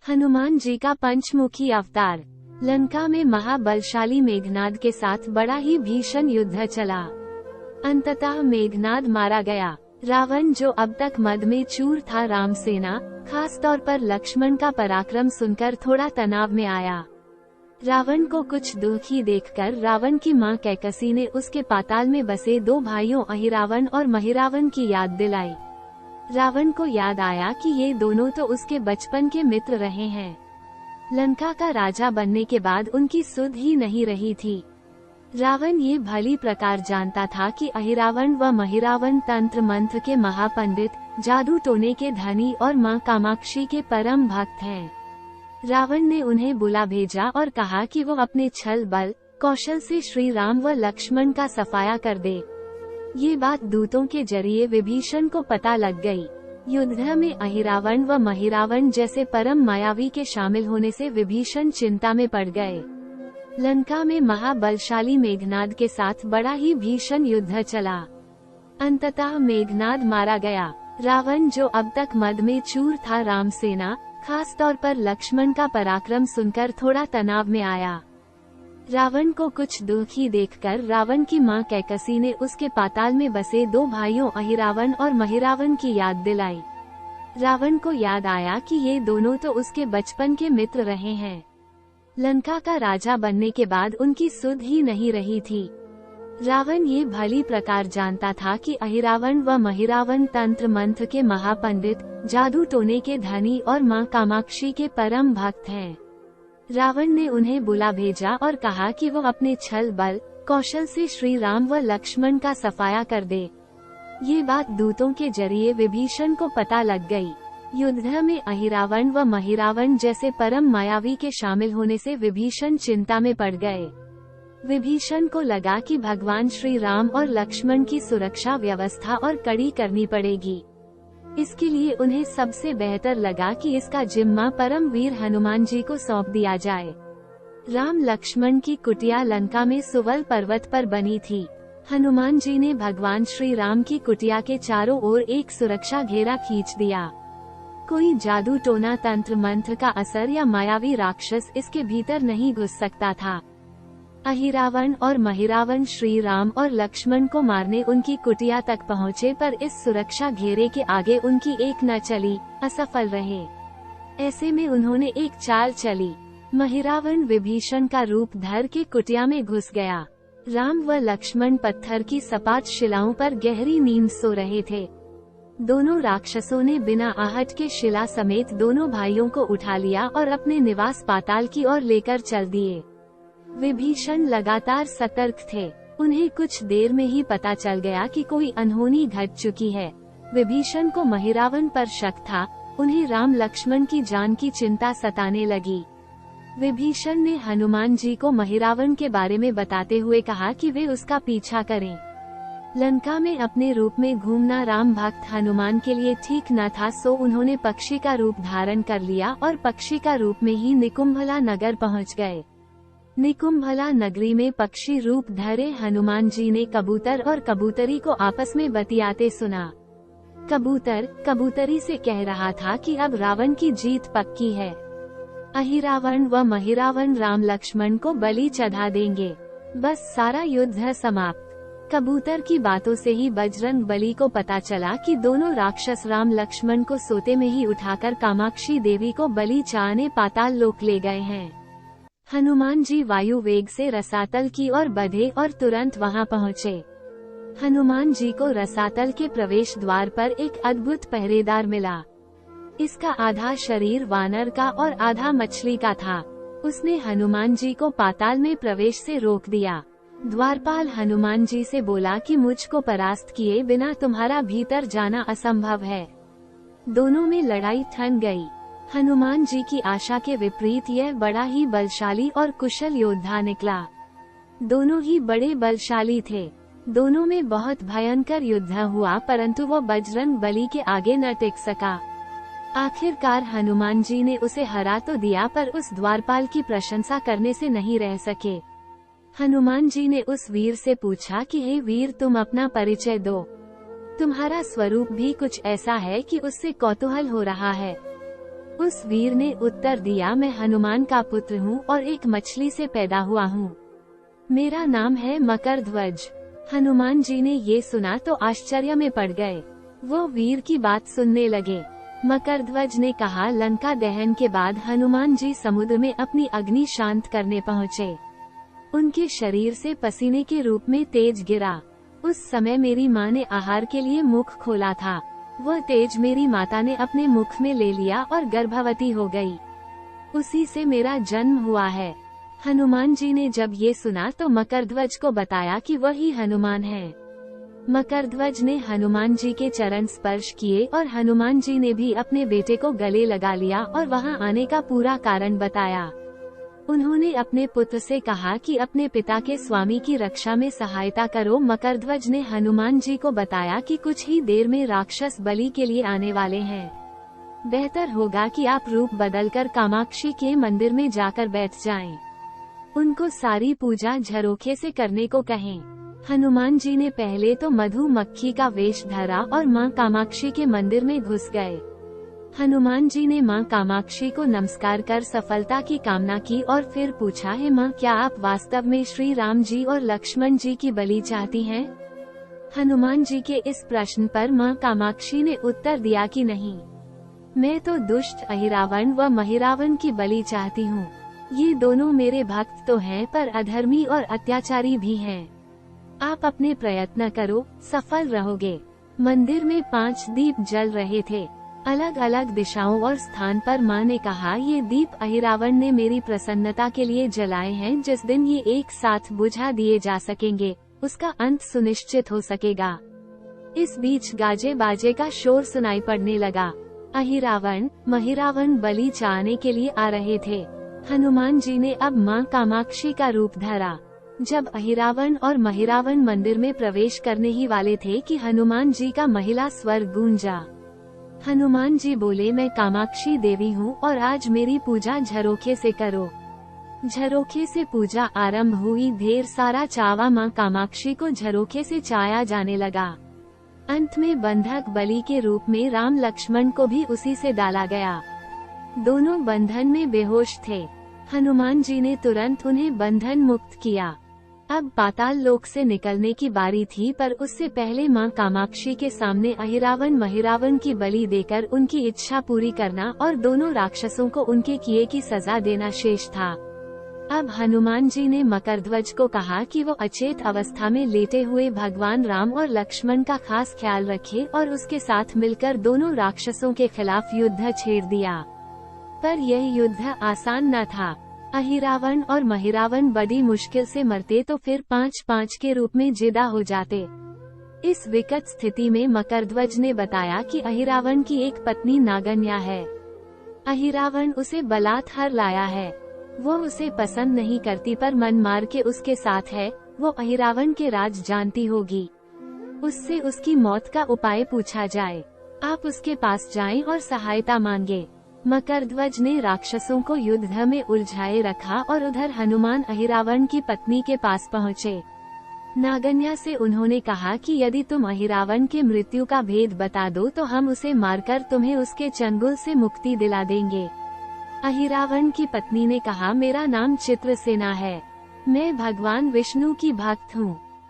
हनुमान जी का पंचमुखी अवतार। लंका में महाबलशाली मेघनाद के साथ बड़ा ही भीषण युद्ध चला। अंततः मेघनाद मारा गया। रावण, जो अब तक मद में चूर था, रामसेना खास तौर पर लक्ष्मण का पराक्रम सुनकर थोड़ा तनाव में आया। रावण को कुछ दुखी देखकर रावण की मां कैकसी ने उसके पाताल में बसे दो भाइयों अहिरावण और महिरावण की याद दिलाई। रावण को याद आया कि ये दोनों तो उसके बचपन के मित्र रहे हैं। लंका का राजा बनने के बाद उनकी सुध ही नहीं रही थी। रावण ये भली प्रकार जानता था कि अहिरावण व महिरावण तंत्र मंत्र के महापंडित, जादू टोने के धनी और मां कामाक्षी के परम भक्त हैं। रावण ने उन्हें बुला भेजा और कहा कि वो अपने छल बल कौशल से श्री राम व लक्ष्मण का सफाया कर दे। ये बात दूतों के जरिए विभीषण को पता लग गई। युद्ध में अहिरावण व महिरावण जैसे परम मायावी के शामिल होने से विभीषण चिंता में पड़ गए। लंका में महाबलशाली मेघनाद के साथ बड़ा ही भीषण युद्ध चला। अंततः मेघनाद मारा गया। रावण, जो अब तक मद में चूर था, रामसेना खास तौर पर लक्ष्मण का पराक्रम सुनकर थोड़ा तनाव में आया। रावण को कुछ दुखी देखकर रावण की मां कैकसी ने उसके पाताल में बसे दो भाइयों अहिरावण और महिरावण की याद दिलाई। रावण को याद आया कि ये दोनों तो उसके बचपन के मित्र रहे हैं। लंका का राजा बनने के बाद उनकी सुध ही नहीं रही थी। रावण ये भली प्रकार जानता था कि अहिरावण व महिरावण तंत्र मंत्र के महापंडित, जादू टोने के धनी और मां कामाक्षी के परम भक्त हैं। रावण ने उन्हें बुला भेजा और कहा कि वो अपने छल बल कौशल से श्री राम व लक्ष्मण का सफाया कर दे। ये बात दूतों के जरिए विभीषण को पता लग गई। युद्ध में अहिरावण व महिरावण जैसे परम मायावी के शामिल होने से विभीषण चिंता में पड़ गए। विभीषण को लगा कि भगवान श्री राम और लक्ष्मण की सुरक्षा व्यवस्था और कड़ी करनी पड़ेगी। इसके लिए उन्हें सबसे बेहतर लगा कि इसका जिम्मा परम वीर हनुमान जी को सौंप दिया जाए। राम लक्ष्मण की कुटिया लंका में सुवल पर्वत पर बनी थी। हनुमान जी ने भगवान श्री राम की कुटिया के चारों ओर एक सुरक्षा घेरा खींच दिया। कोई जादू टोना, तंत्र मंत्र का असर या मायावी राक्षस इसके भीतर नहीं घुस सकता था। अहिरावण और महिरावण श्री राम और लक्ष्मण को मारने उनकी कुटिया तक पहुँचे, पर इस सुरक्षा घेरे के आगे उनकी एक न चली, असफल रहे। ऐसे में उन्होंने एक चाल चली। महिरावण विभीषण का रूप धर के कुटिया में घुस गया। राम व लक्ष्मण पत्थर की सपाट शिलाओं पर गहरी नींद सो रहे थे। दोनों राक्षसों ने बिना आहट के शिला समेत दोनों भाइयों को उठा लिया और अपने निवास पाताल की ओर लेकर चल दिए। विभीषण लगातार सतर्क थे। उन्हें कुछ देर में ही पता चल गया कि कोई अनहोनी घट चुकी है। विभीषण को महिरावण पर शक था। उन्हें राम लक्ष्मण की जान की चिंता सताने लगी। विभीषण ने हनुमान जी को महिरावण के बारे में बताते हुए कहा कि वे उसका पीछा करें। लंका में अपने रूप में घूमना राम भक्त हनुमान के लिए ठीक न था, सो उन्होंने पक्षी का रूप धारण कर लिया और पक्षी का रूप में ही निकुंभला नगर पहुँच गए। निकुंभला नगरी में पक्षी रूप धरे हनुमान जी ने कबूतर और कबूतरी को आपस में बतियाते सुना। कबूतर कबूतरी से कह रहा था कि अब रावण की जीत पक्की है। अहिरावण व महिरावण राम लक्ष्मण को बलि चढ़ा देंगे। बस सारा युद्ध समाप्त। कबूतर की बातों से ही बजरंग बली को पता चला कि दोनों राक्षस राम लक्ष्मण को सोते में ही उठाकर कामाक्षी देवी को बलि चाहने पाताल लोक ले गए हैं। हनुमान जी वायु वेग से रसातल की ओर बढ़े और तुरंत वहां पहुंचे। हनुमान जी को रसातल के प्रवेश द्वार पर एक अद्भुत पहरेदार मिला। इसका आधा शरीर वानर का और आधा मछली का था। उसने हनुमान जी को पाताल में प्रवेश से रोक दिया। द्वारपाल हनुमान जी से बोला कि मुझको परास्त किए बिना तुम्हारा भीतर जाना असंभव है। दोनों में लड़ाई ठन गई। हनुमान जी की आशा के विपरीत यह बड़ा ही बलशाली और कुशल योद्धा निकला। दोनों ही बड़े बलशाली थे। दोनों में बहुत भयंकर युद्ध हुआ, परंतु वो बजरंग बली के आगे न टिक सका। आखिरकार हनुमान जी ने उसे हरा तो दिया, पर उस द्वारपाल की प्रशंसा करने से नहीं रह सके। हनुमान जी ने उस वीर से पूछा कि हे वीर, तुम अपना परिचय दो। तुम्हारा स्वरूप भी कुछ ऐसा है कि उससे कौतूहल हो रहा है। उस वीर ने उत्तर दिया, मैं हनुमान का पुत्र हूँ और एक मछली से पैदा हुआ हूँ। मेरा नाम है मकरध्वज। हनुमान जी ने ये सुना तो आश्चर्य में पड़ गए। वो वीर की बात सुनने लगे। मकरध्वज ने कहा, लंका दहन के बाद हनुमान जी समुद्र में अपनी अग्नि शांत करने पहुँचे। उनके शरीर से पसीने के रूप में तेज गिरा। उस समय मेरी माँ ने आहार के लिए मुख खोला था। वह तेज मेरी माता ने अपने मुख में ले लिया और गर्भवती हो गई। उसी से मेरा जन्म हुआ है। हनुमान जी ने जब ये सुना तो मकरध्वज को बताया कि वही हनुमान है। मकरध्वज ने हनुमान जी के चरण स्पर्श किए और हनुमान जी ने भी अपने बेटे को गले लगा लिया और वहां आने का पूरा कारण बताया। उन्होंने अपने पुत्र से कहा कि अपने पिता के स्वामी की रक्षा में सहायता करो। मकरध्वज ने हनुमान जी को बताया कि कुछ ही देर में राक्षस बलि के लिए आने वाले हैं। बेहतर होगा कि आप रूप बदलकर कामाक्षी के मंदिर में जाकर बैठ जाएं। उनको सारी पूजा झरोखे से करने को कहें। हनुमान जी ने पहले तो मधुमक्खी का वेश धरा और मां कामाक्षी के मंदिर में घुस गए। हनुमान जी ने मां कामाक्षी को नमस्कार कर सफलता की कामना की और फिर पूछा, है मां, क्या आप वास्तव में श्री राम जी और लक्ष्मण जी की बलि चाहती हैं? हनुमान जी के इस प्रश्न पर मां कामाक्षी ने उत्तर दिया कि नहीं, मैं तो दुष्ट अहिरावण व महिरावण की बलि चाहती हूँ। ये दोनों मेरे भक्त तो हैं पर अधर्मी और अत्याचारी भी हैं। आप अपने प्रयत्न करो, सफल रहोगे। मंदिर में 5 दीप जल रहे थे। अलग अलग दिशाओं और स्थान पर माँ ने कहा, ये दीप अहिरावण ने मेरी प्रसन्नता के लिए जलाए हैं। जिस दिन ये एक साथ बुझा दिए जा सकेंगे, उसका अंत सुनिश्चित हो सकेगा। इस बीच गाजे बाजे का शोर सुनाई पड़ने लगा। अहिरावण, महिरावण बलि चाहने के लिए आ रहे थे। हनुमान जी ने अब मां कामाक्षी का रूप धरा। जब अहिरावण और महिरावण मंदिर में प्रवेश करने ही वाले थे कि हनुमान जी का महिला स्वर गूंजा। हनुमान जी बोले, मैं कामाक्षी देवी हूँ और आज मेरी पूजा झरोखे से करो। झरोखे से पूजा आरंभ हुई। ढेर सारा चावा मां कामाक्षी को झरोखे से चाया जाने लगा। अंत में बंधक बलि के रूप में राम लक्ष्मण को भी उसी से डाला गया। दोनों बंधन में बेहोश थे। हनुमान जी ने तुरंत उन्हें बंधन मुक्त किया। अब पाताल लोक से निकलने की बारी थी, पर उससे पहले मां कामाक्षी के सामने अहिरावण महिरावण की बलि देकर उनकी इच्छा पूरी करना और दोनों राक्षसों को उनके किए की सजा देना शेष था। अब हनुमान जी ने मकरध्वज को कहा कि वो अचेत अवस्था में लेटे हुए भगवान राम और लक्ष्मण का खास ख्याल रखे और उसके साथ मिलकर दोनों राक्षसों के खिलाफ युद्ध छेड़ दिया। पर यह युद्ध आसान न था। अहिरावण और महिरावण बड़ी मुश्किल से मरते तो फिर 5-5 के रूप में जिदा हो जाते। इस विकट स्थिति में मकरध्वज ने बताया कि अहिरावण की एक पत्नी नागन्या है। अहिरावण उसे बलात्कार लाया है। वो उसे पसंद नहीं करती पर मन मार के उसके साथ है। वो अहिरावण के राज जानती होगी। उससे उसकी मौत का उपाय पूछा जाए। आप उसके पास जाएं और सहायता मांगे। मकरध्वज ने राक्षसों को युद्ध में उलझाए रखा और उधर हनुमान अहिरावण की पत्नी के पास पहुँचे। नागन्या से उन्होंने कहा कि यदि तुम अहिरावण के मृत्यु का भेद बता दो तो हम उसे मारकर तुम्हें उसके चंगुल से मुक्ति दिला देंगे। अहिरावण की पत्नी ने कहा, मेरा नाम चित्रसेना है। मैं भगवान विष्णु की भक्त हूँ।